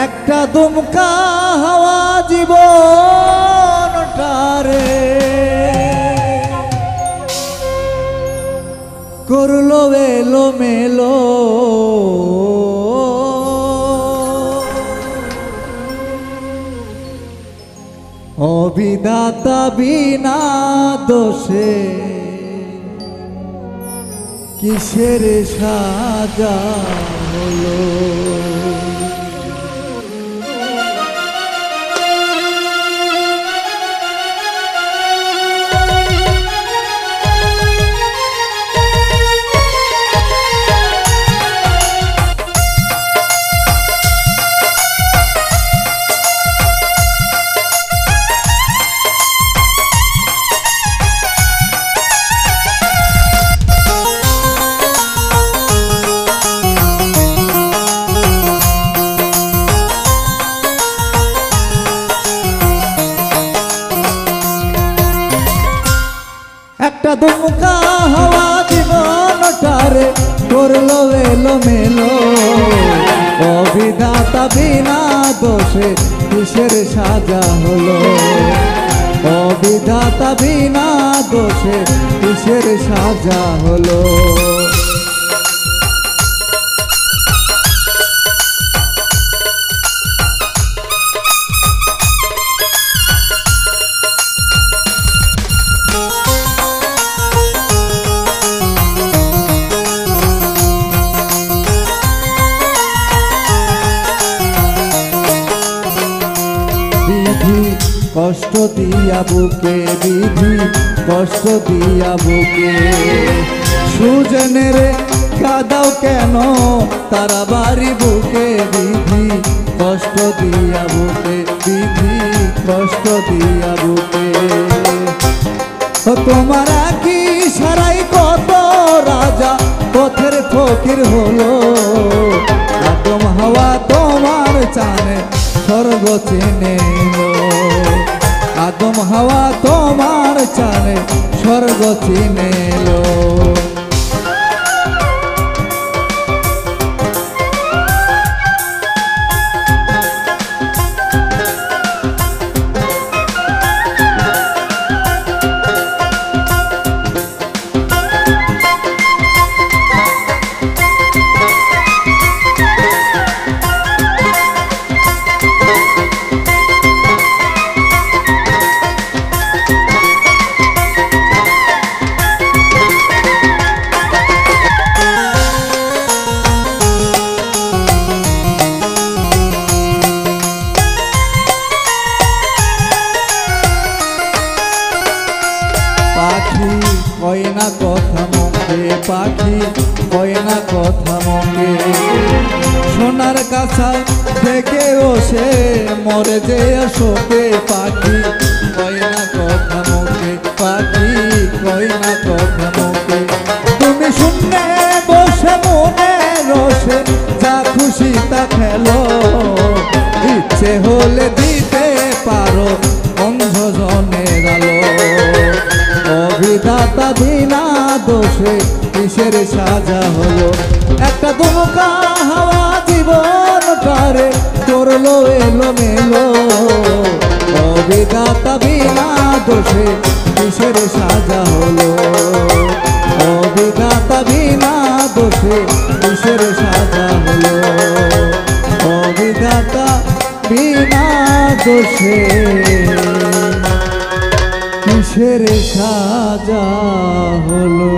একটা দুমকা হাওয়া জীবনটারে করলো এলো মেলো, অবিধাতা বিনা দোষে কিসের সাজা হলো। একটা দুমকা হাওয়া জীবনটারে করলো এলো মেলো, অবিধাতা বিনা দোষে কিসের সাজা হলো, অবিধাতা বিনা দোষে কিসের সাজা হলো। কষ্ট দিয়া বুকে বিধি, কষ্ট দিয়া বুকে সুজনের কাদাও কেন তারা বাড়ি বুকে বিধি, কষ্ট দিয়া বুকে বিধি, কষ্ট দিয়া বুকে। তোমার কি সারাই কত রাজা পথের ফকির হলো, আদম হাওয়া তোমার চানে স্বর্গ চিনে এলো, আদম হাওয়া তোমার চানে স্বর্গ চিনে এলো। পাখি কয় না কথা মুখে, পাখি কয় না কথা মুখে, সোনার কাছা থেকে সে মরে যে শোকে, পাখি কয় না কথা মুখে, পাখি কয় না কথা মুখে। তুমি শুনে বসে মনে রসে যা খুশি তা খেলো, ইচ্ছে হলে দিতে পারো অন্ধজনের আলো, অবিধাতা বিনা দোষে কিসের সাজা হলো। একটা দুমকা হাওয়া জীবনটারে করলো এলো মেলো, অবিধাতা বিনা দোষে কিসের সাজা হলো, অবিধাতা বিনা দোষে কিসের সাজা হলো, অবিধাতা বিনা দোষে কিসের সাজা হলো।